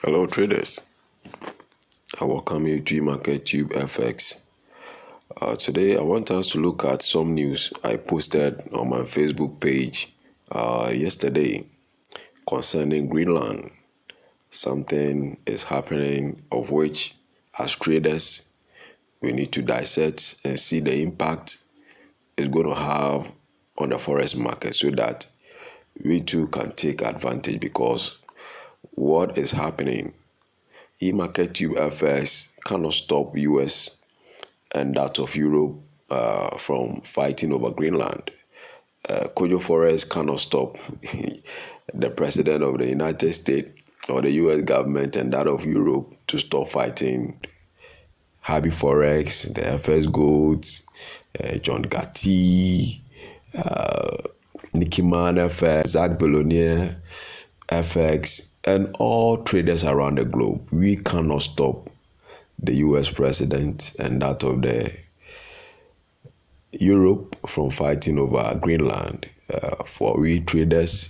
Hello traders, I welcome you to E-marketTubeFX. Today I want us to look at some news I posted on my Facebook page yesterday concerning Greenland. Something is happening of which as traders we need to dissect and see the impact it's going to have on the forex market so that we too can take advantage, because what is happening, E-marketTubeFX cannot stop US and that of Europe from fighting over Greenland. Forex cannot stop the president of the United States or the US government and that of Europe to stop fighting Happy Forex, the FS Goats, John Gatti, Nicky Man FX, Zach Bellonier FX, and all traders around the globe. We cannot stop the US president and that of the Europe from fighting over Greenland. For we traders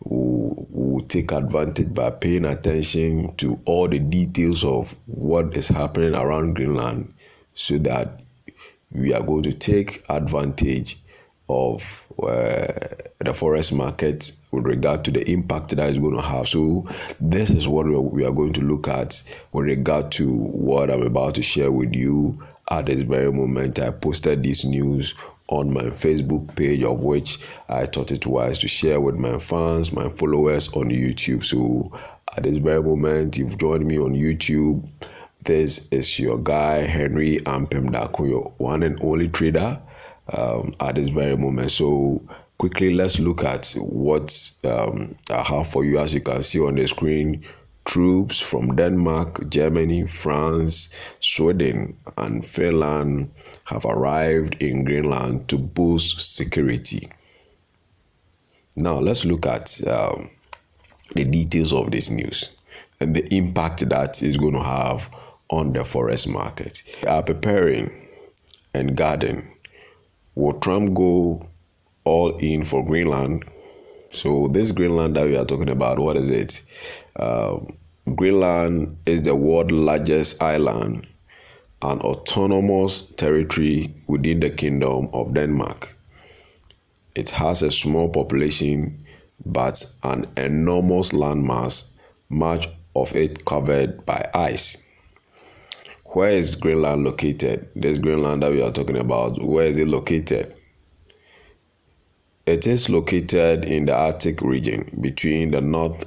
who take advantage by paying attention to all the details of what is happening around Greenland, so that we are going to take advantage of the forex market with regard to the impact that is going to have. So this is what we are going to look at with regard to what I'm about to share with you. At this very moment, I posted this news on my Facebook page, of which I thought it wise to share with my fans, my followers on YouTube. So at this very moment, you've joined me on YouTube. This is your guy, Henry Ampem Dako, your one and only trader at this very moment. So quickly, let's look at what I have for you. As you can see on the screen, troops from Denmark, Germany, France, Sweden, and Finland have arrived in Greenland to boost security. Now, let's look at the details of this news and the impact that is going to have on the forex market. They are preparing and guarding. Will Trump go all in for Greenland? So this Greenland that we are talking about, what is it? Greenland is the world's largest island, an autonomous territory within the Kingdom of Denmark. It has a small population but an enormous landmass, much of it covered by ice. Where is Greenland located? This Greenland that we are talking about, where is it located? It is located in the Arctic region between the North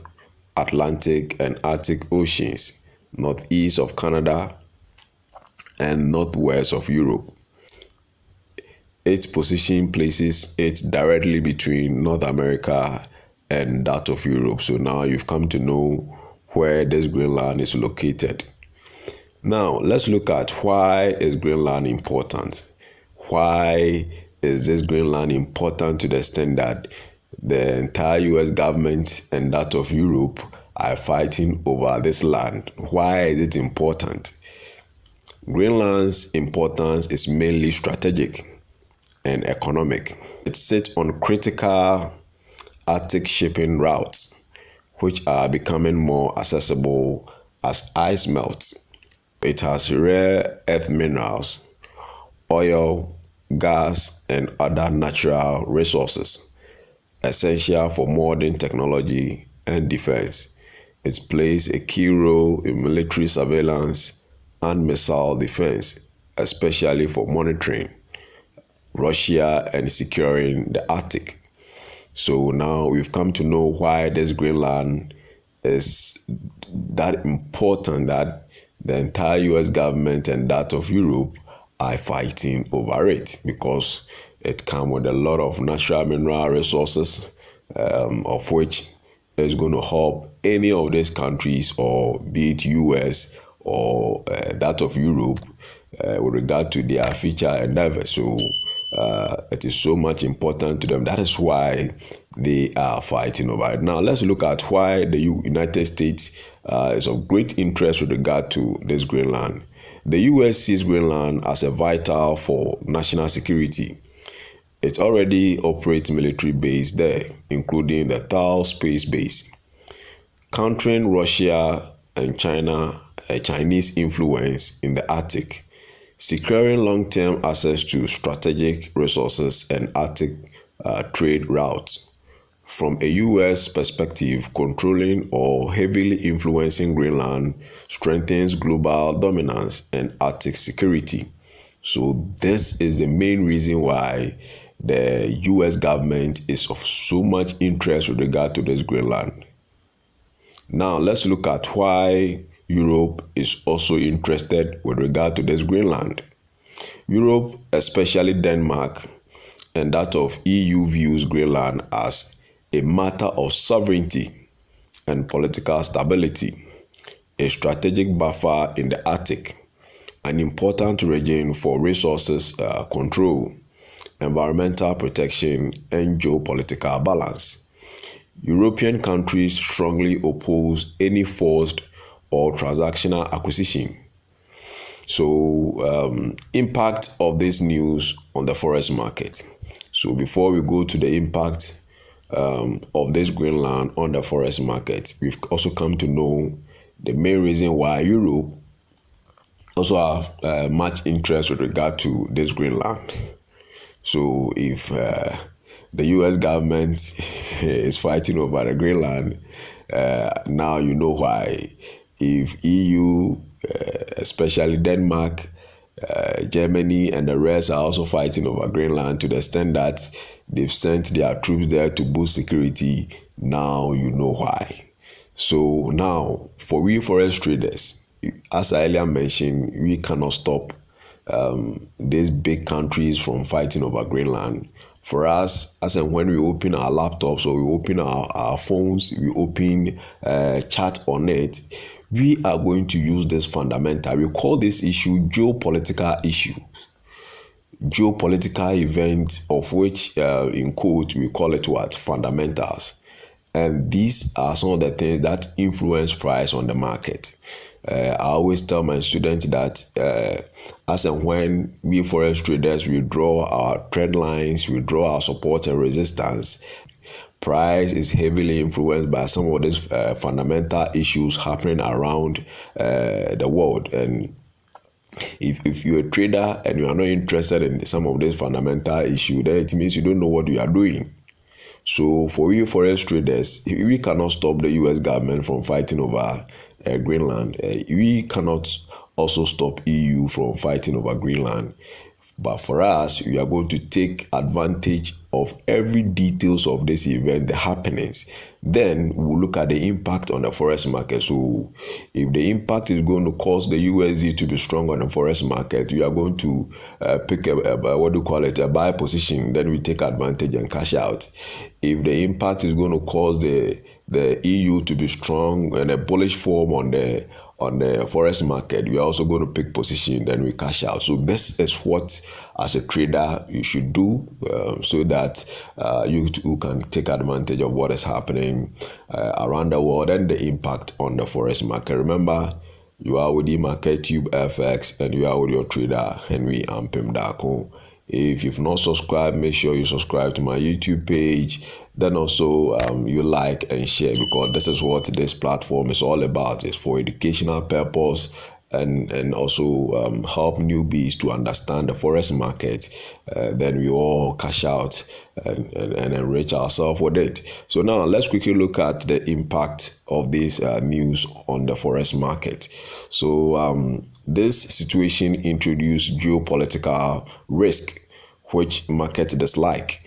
Atlantic and Arctic Oceans, northeast of Canada and northwest of Europe. Its position places it directly between North America and that of Europe. So now you've come to know where this Greenland is located. Now let's look at why is Greenland important. Why is this Greenland important to the extent that the entire US government and that of Europe are fighting over this land? Why is it important? Greenland's importance is mainly strategic and economic. It sits on critical Arctic shipping routes, which are becoming more accessible as ice melts. It has rare earth minerals, oil, gas, and other natural resources essential for modern technology and defense. It plays a key role in military surveillance and missile defense, especially for monitoring Russia and securing the Arctic. So now we've come to know why this Greenland is that important, that the entire US government and that of Europe are fighting over it, because it comes with a lot of natural mineral resources, of which is going to help any of these countries, or be it US or that of Europe, with regard to their future endeavors. So it is so much important to them. That is why they are fighting over it. Now let's look at why the United States is of great interest with regard to this Greenland. The US sees Greenland as a vital for national security. It already operates military base there, including the Thal Space Base. Countering Russia and Chinese influence in the Arctic, securing long-term access to strategic resources and Arctic trade routes. From a U.S. perspective, controlling or heavily influencing Greenland strengthens global dominance and Arctic security. So this is the main reason why the U.S. government is of so much interest with regard to this Greenland. Now let's look at why Europe is also interested with regard to this Greenland. Europe, especially Denmark, and that of EU views Greenland as a matter of sovereignty and political stability, a strategic buffer in the Arctic, an important region for resources control, environmental protection, and geopolitical balance. European countries strongly oppose any forced or transactional acquisition. So, impact of this news on the forex market. So before we go to the impact of this Greenland on the forex market, we've also come to know the main reason why Europe also have much interest with regard to this Greenland. So if the US government is fighting over the Greenland, now you know why. If EU, especially Denmark, Germany and the rest are also fighting over Greenland to the extent that they've sent their troops there to boost security, now you know why. So now, for we forex traders, as I earlier mentioned, we cannot stop these big countries from fighting over Greenland. For us, as and when we open our laptops or we open our phones, we open chat on it, we are going to use this fundamental. We call this issue geopolitical issue. Geopolitical event, of which in quote we call it what? Fundamentals. And these are some of the things that influence price on the market. I always tell my students that as and when we forex traders, we draw our trend lines, we draw our support and resistance, price is heavily influenced by some of these fundamental issues happening around the world. And if you're a trader and you are not interested in some of these fundamental issues, then it means you don't know what you are doing. So for you forex traders, we cannot stop the US government from fighting over Greenland. We cannot also stop EU from fighting over Greenland. But for us, we are going to take advantage of every details of this event, the happenings. Then we'll look at the impact on the forex market. So if the impact is going to cause the USD to be strong on the forex market, we are going to pick a buy position. Then we take advantage and cash out. If the impact is going to cause the EU to be strong and a bullish form on the forex market, we are also going to pick position, then we cash out. So this is what, as a trader, you should do so that you can take advantage of what is happening around the world and the impact on the forex market. Remember, you are with E-marketTubeFX and you are with your trader, Henry Ampim Dako. If you've not subscribed, make sure you subscribe to my YouTube page. Then also you like and share, because this is what this platform is all about. It's for educational purpose and also help newbies to understand the forex market. Then we all cash out and enrich ourselves with it. So now let's quickly look at the impact of this news on the forex market. So this situation introduced geopolitical risk, which market dislike.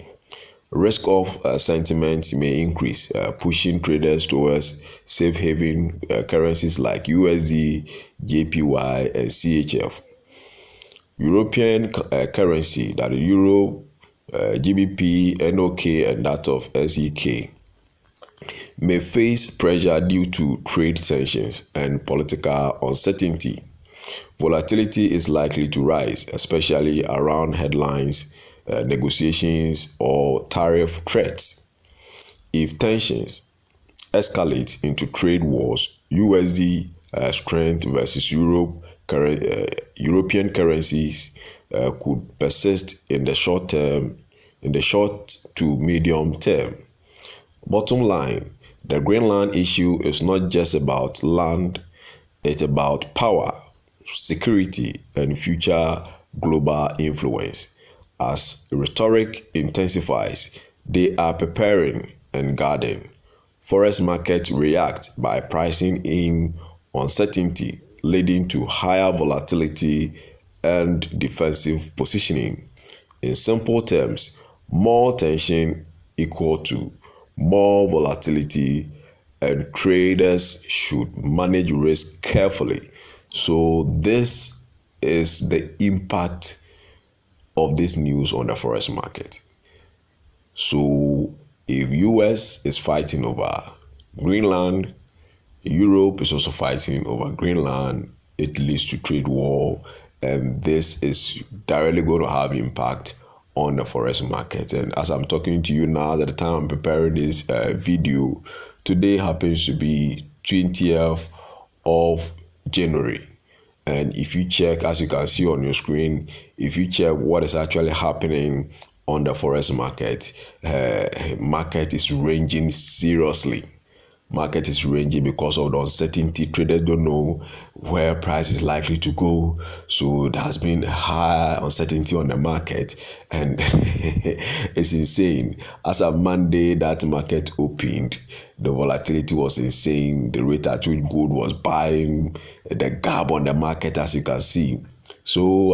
Risk of sentiment may increase, pushing traders towards safe haven currencies like USD, JPY, and CHF. European currency, that is Euro, GBP, NOK, and that of SEK, may face pressure due to trade tensions and political uncertainty. Volatility is likely to rise, especially around headlines, negotiations, or tariff threats. If tensions escalate into trade wars, USD strength versus European currencies could persist in the short to medium term. Bottom line, the Greenland issue is not just about land It's about power, security, and future global influence. As rhetoric intensifies, they are preparing and guarding. Forex markets react by pricing in uncertainty, leading to higher volatility and defensive positioning. In simple terms, more tension equal to more volatility, and traders should manage risk carefully. So this is the impact of this news on the forex market. So if US is fighting over Greenland, Europe is also fighting over Greenland, it leads to trade war, and this is directly going to have impact on the forex market. And as I'm talking to you now, at the time I'm preparing this video, today happens to be 20th of January. And if you check, as you can see on your screen, if you check what is actually happening on the forex market, market is ranging seriously. Market is ranging because of the uncertainty. Traders don't know where price is likely to go. So there has been high uncertainty on the market, and it's insane. As of Monday, that market opened, the volatility was insane. The rate at which gold was buying, the gap on the market, as you can see. So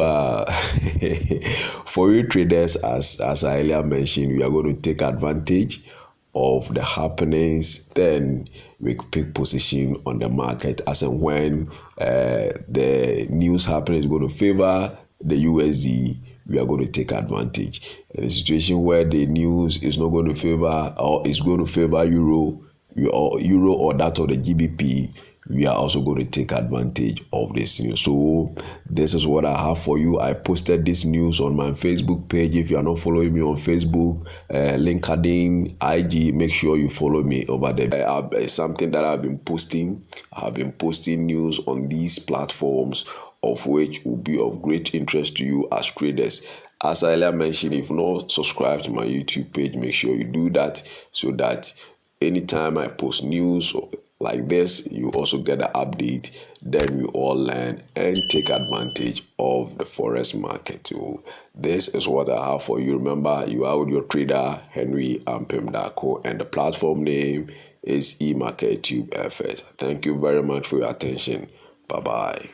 for you traders, as I earlier mentioned, we are going to take advantage of the happenings. Then we pick position on the market as and when the news happening is going to favor the USD, we are going to take advantage. In a situation where the news is not going to favor, or is going to favor euro or that of the GBP, we are also going to take advantage of this news. So this is what I have for you. I posted this news on my Facebook page. If you are not following me on Facebook, LinkedIn, IG, make sure you follow me over there. It's something that I've been posting. I've been posting news on these platforms, of which will be of great interest to you as traders. As I earlier mentioned, if not subscribed to my YouTube page, make sure you do that, so that anytime I post news like this, you also get the update. Then we all learn and take advantage of the forex market. So this is what I have for you. Remember, you are with your trader Henry Ampemdako, and the platform name is E-marketTubeFX. Thank you very much for your attention. Bye bye.